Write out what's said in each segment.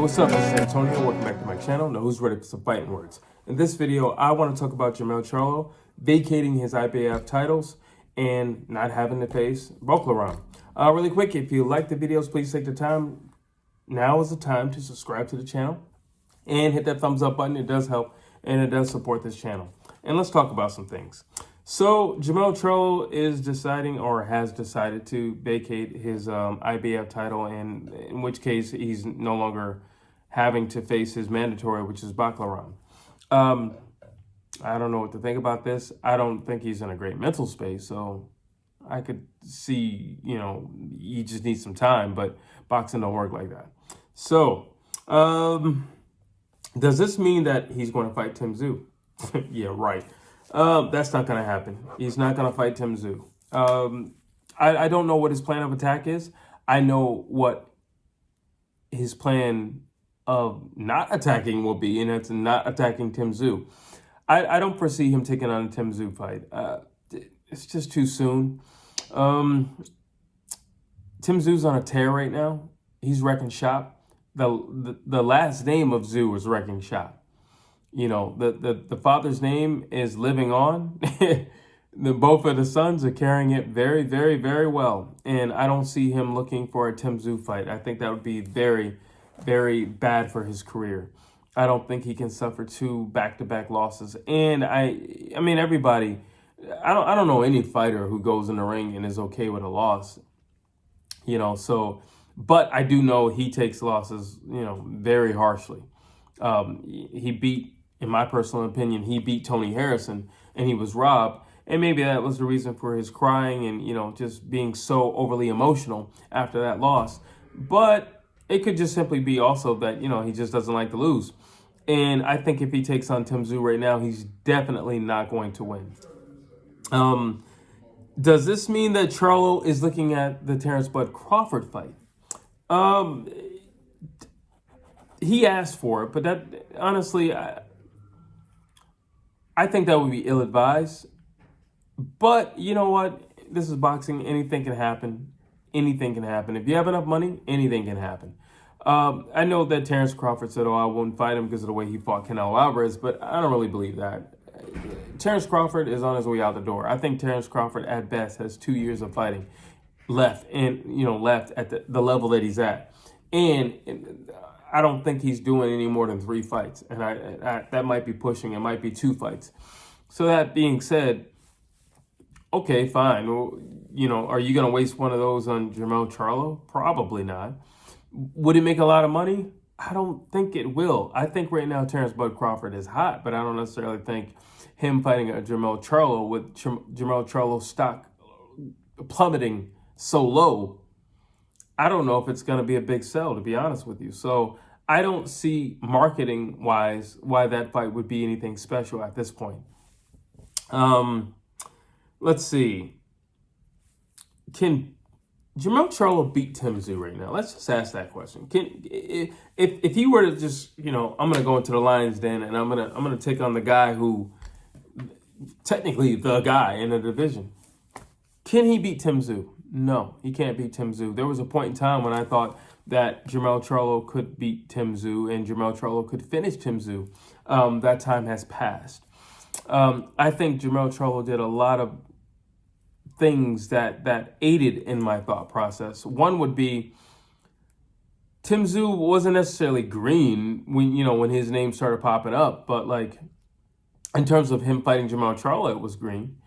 What's up? This is Antonio. Welcome back to my channel. Now, who's ready for some fighting words? In this video, I want to talk about Jermell Charlo vacating his IBF titles and not having to face Bakhram. Really quick, if you like the videos, please take the time. Now is the time to subscribe to the channel and hit that thumbs up button. It does help and it does support this channel. And let's talk about some things. So Jermell Charlo is deciding, or has decided, to vacate his IBF title, and in which case he's no longer having to face his mandatory, which is Bakhram. I don't know what to think about this. I don't think he's in a great mental space, so I could see, he just needs some time, but boxing don't work like that. So, does this mean that he's going to fight Tim Tszyu? Yeah, right. That's not going to happen. He's not going to fight Tim Tszyu. I don't know what his plan of attack is. I know what his plan of not attacking will be, and it's not attacking Tim Tszyu. I don't foresee him taking on a Tim Tszyu fight. It's just too soon. Tim Tszyu's on a tear right now. He's wrecking shop. The last name of Tszyu is wrecking shop. The father's name is living on. Both of the sons are carrying it very, very, very well. And I don't see him looking for a Tim Tszyu fight. I think that would be very, very bad for his career. I don't think he can suffer 2 back-to-back losses. And I mean, everybody, I don't know any fighter who goes in the ring and is okay with a loss. But I do know he takes losses, very harshly. He beat, in my personal opinion, he beat Tony Harrison, and he was robbed. And maybe that was the reason for his crying and, just being so overly emotional after that loss. But it could just simply be also that, he just doesn't like to lose. And I think if he takes on Tim Tszyu right now, he's definitely not going to win. Does this mean that Charlo is looking at the Terrence Bud Crawford fight? He asked for it, but that, honestly, I think that would be ill-advised. But you know what? This is boxing. Anything can happen. Anything can happen. If you have enough money, anything can happen. I know that Terrence Crawford said, I wouldn't fight him because of the way he fought Canelo Alvarez, but I don't really believe that. Terrence Crawford is on his way out the door. I think Terrence Crawford, at best, has 2 years of fighting left, and left at the level that he's at. And I don't think he's doing any more than 3 fights, and I that might be pushing. It might be 2 fights. So that being said, okay, fine. Well, are you going to waste one of those on Jermell Charlo? Probably not. Would it make a lot of money? I don't think it will. I think right now Terrence Bud Crawford is hot, but I don't necessarily think him fighting a Jermell Charlo with Jermell Charlo's stock plummeting so low, I don't know if it's going to be a big sell, to be honest with you. So I don't see marketing-wise why that fight would be anything special at this point. Let's see. Can Jermell Charlo beat Tim Tszyu right now? Let's just ask that question. If he were to just, I'm going to go into the lion's den and I'm going to take on the guy who, technically the guy in the division, can he beat Tim Tszyu? No, he can't beat Tim Tszyu. There was a point in time when I thought that Jermell Charlo could beat Tim Tszyu and Jermell Charlo could finish Tim Tszyu. That time has passed. I think Jermell Charlo did a lot of things that aided in my thought process. One would be Tim Tszyu wasn't necessarily green when his name started popping up, but like in terms of him fighting Jermell Charlo, it was green.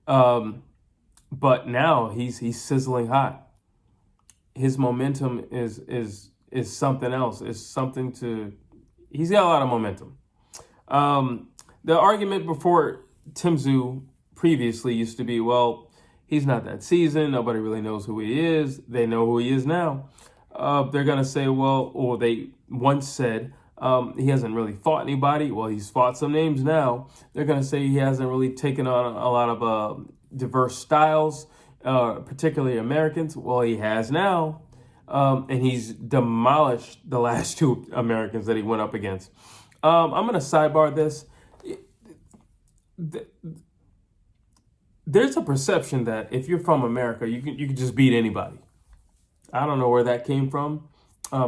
But now he's sizzling hot. His momentum is something else. He's got a lot of momentum. The argument before Tim Tszyu previously used to be, well, he's not that seasoned. Nobody really knows who he is. They know who he is now. They're going to say, well, or they once said, he hasn't really fought anybody. Well, he's fought some names now. They're going to say he hasn't really taken on a lot of diverse styles, particularly Americans. Well, he has now. And he's demolished the last 2 Americans that he went up against. I'm going to sidebar this. There's a perception that if you're from America, you can just beat anybody. I don't know where that came from.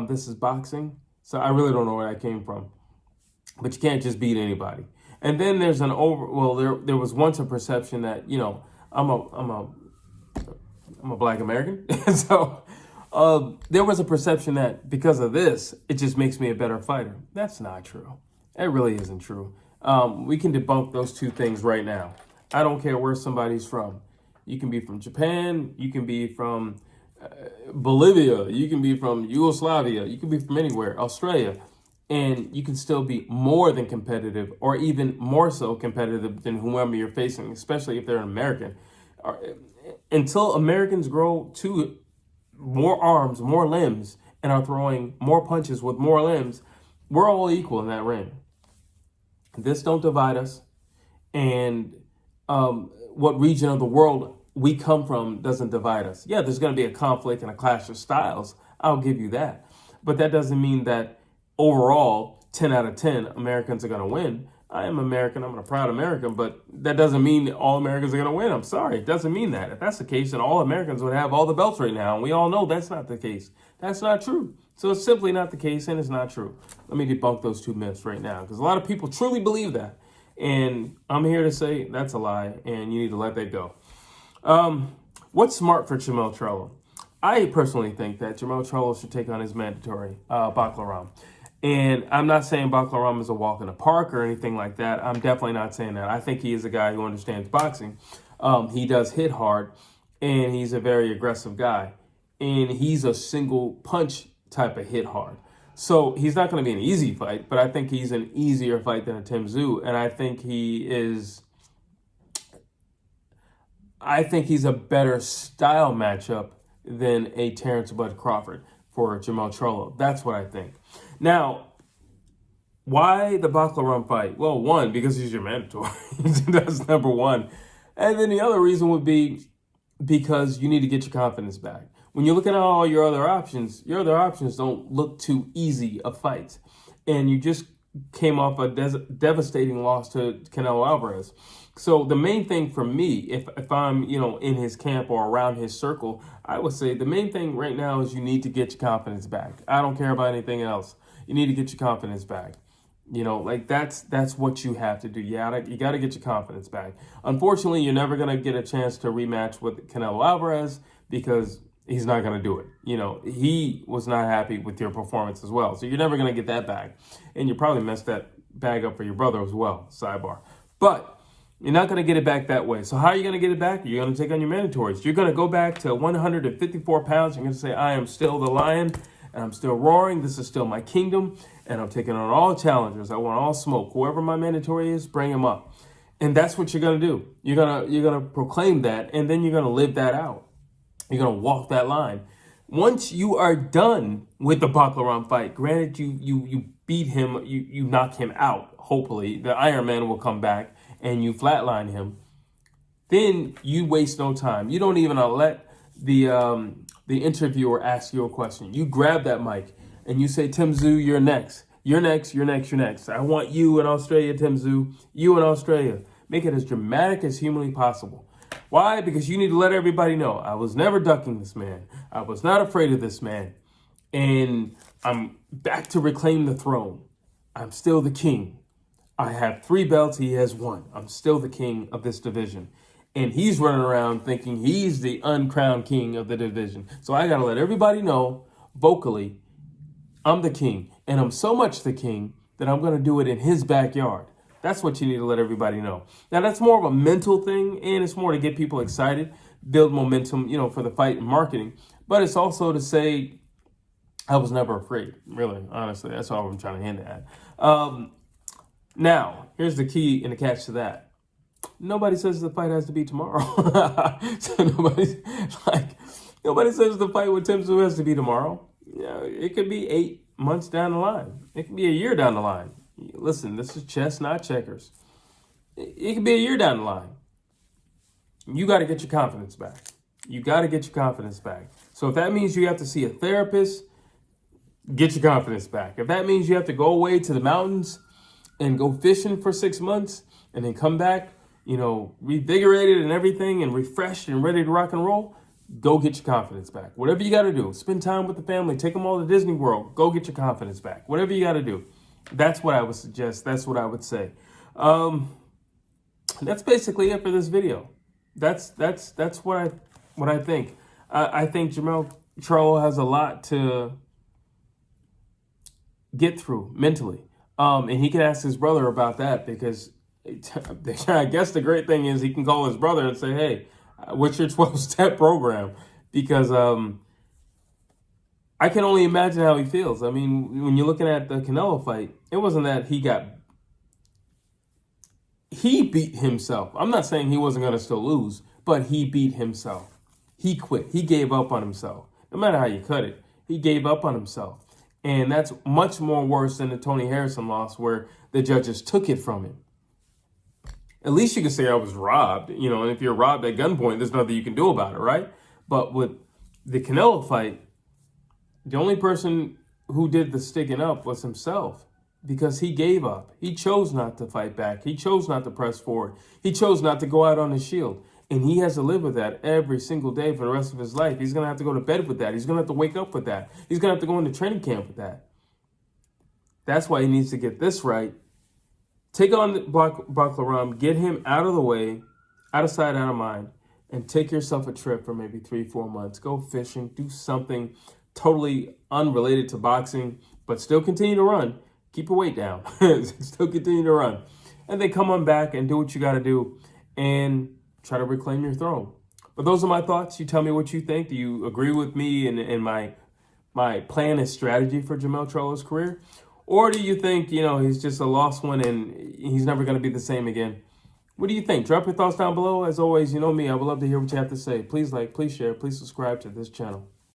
This is boxing. So I really don't know where that came from. But you can't just beat anybody. And then there's there was once a perception that, I'm a black American. So there was a perception that because of this, it just makes me a better fighter. That's not true. It really isn't true. We can debunk those two things right now. I don't care where somebody's from. You can be from Japan. You can be from Bolivia. You can be from Yugoslavia. You can be from anywhere, Australia. And you can still be more than competitive, or even more so competitive than whoever you're facing, especially if they're an American. Until Americans grow to more arms, more limbs, and are throwing more punches with more limbs, we're all equal in that ring. This don't divide us. And what region of the world we come from doesn't divide us. Yeah, there's going to be a conflict and a clash of styles. I'll give you that. But that doesn't mean that overall, 10 out of 10 Americans are going to win. I am American. I'm a proud American, but that doesn't mean all Americans are going to win. I'm sorry. It doesn't mean that. If that's the case, then all Americans would have all the belts right now. And we all know that's not the case. That's not true. So it's simply not the case, and it's not true. Let me debunk those two myths right now, because a lot of people truly believe that. And I'm here to say that's a lie, and you need to let that go. What's smart for Jermell Charlo? I personally think that Jermell Charlo should take on his mandatory, Bakhram. And I'm not saying Bakhram is a walk in the park or anything like that. I'm definitely not saying that. I think he is a guy who understands boxing. He does hit hard, and he's a very aggressive guy. And he's a single punch type of hit hard. So he's not going to be an easy fight, but I think he's an easier fight than a Tim Tszyu. And I think he's a better style matchup than a Terrence Bud Crawford for Jermell Charlo. That's what I think. Now, why the Bakhram fight? Well, one, because he's your mandatory. That's number one. And then the other reason would be because you need to get your confidence back. When you're looking at all your other options don't look too easy of fights. And you just came off a devastating loss to Canelo Alvarez. So the main thing for me, if I'm, in his camp or around his circle, I would say the main thing right now is you need to get your confidence back. I don't care about anything else. You need to get your confidence back. That's what you have to do. You got to get your confidence back. Unfortunately, you're never going to get a chance to rematch with Canelo Alvarez because he's not going to do it. He was not happy with your performance as well. So you're never going to get that back. And you probably messed that bag up for your brother as well, sidebar. But you're not going to get it back that way. So how are you going to get it back? You're going to take on your mandatories. You're going to go back to 154 pounds. You're going to say, I am still the lion, and I'm still roaring. This is still my kingdom, and I'm taking on all challengers. I want all smoke. Whoever my mandatory is, bring him up. And that's what you're going to do. You're going to proclaim that, and then you're going to live that out. You're going to walk that line. Once you are done with the Bakhram fight, granted you beat him, you knock him out, hopefully. The Iron Man will come back, and you flatline him, then you waste no time. You don't even let the interviewer ask you a question. You grab that mic and you say, Tim Tszyu, you're next. You're next, you're next, you're next. I want you in Australia, Tim Tszyu. You in Australia. Make it as dramatic as humanly possible. Why? Because you need to let everybody know, I was never ducking this man. I was not afraid of this man. And I'm back to reclaim the throne. I'm still the king. I have 3 belts. He has 1. I'm still the king of this division. And he's running around thinking he's the uncrowned king of the division. So I got to let everybody know vocally, I'm the king. And I'm so much the king that I'm going to do it in his backyard. That's what you need to let everybody know. Now, that's more of a mental thing, and it's more to get people excited, build momentum, for the fight and marketing. But it's also to say, I was never afraid, really, honestly. That's all I'm trying to hint at. Now, here's the key and the catch to that. Nobody says the fight has to be tomorrow. So nobody says the fight with Tim Tszyu has to be tomorrow. It could be 8 months down the line. It could be a year down the line. Listen, this is chess, not checkers. It could be a year down the line. You got to get your confidence back. You got to get your confidence back. So if that means you have to see a therapist, get your confidence back. If that means you have to go away to the mountains and go fishing for 6 months and then come back, revigorated and everything and refreshed and ready to rock and roll, go get your confidence back. Whatever you got to do, spend time with the family, take them all to Disney World, go get your confidence back. Whatever you got to do. That's what I would suggest. That's what I would say. That's basically it for this video. That's what I think. I think Jermell Charlo has a lot to get through mentally. And he can ask his brother about that, because I guess the great thing is he can call his brother and say, hey, what's your 12-step program? Because I can only imagine how he feels. I mean, when you're looking at the Canelo fight, it wasn't that he beat himself. I'm not saying he wasn't going to still lose, but he beat himself. He quit. He gave up on himself. No matter how you cut it, he gave up on himself. And that's much more worse than the Tony Harrison loss, where the judges took it from him. At least you can say I was robbed, you know, and if you're robbed at gunpoint, there's nothing you can do about it, right? But with the Canelo fight, the only person who did the sticking up was himself, because he gave up. He chose not to fight back. He chose not to press forward. He chose not to go out on his shield. And he has to live with that every single day for the rest of his life. He's going to have to go to bed with that. He's going to have to wake up with that. He's going to have to go into training camp with that. That's why he needs to get this right. Take on Bakhram, get him out of the way, out of sight, out of mind, and take yourself a trip for maybe 3-4 months. Go fishing, do something totally unrelated to boxing, but still continue to run. Keep your weight down. Still continue to run. And then come on back and do what you got to do and try to reclaim your throne. But those are my thoughts. You tell me what you think. Do you agree with me in my plan and strategy for Jermell Charlo's career? Or do you think, you know, he's just a lost one and he's never going to be the same again? What do you think? Drop your thoughts down below. As always, you know me, I would love to hear what you have to say. Please like, please share, please subscribe to this channel.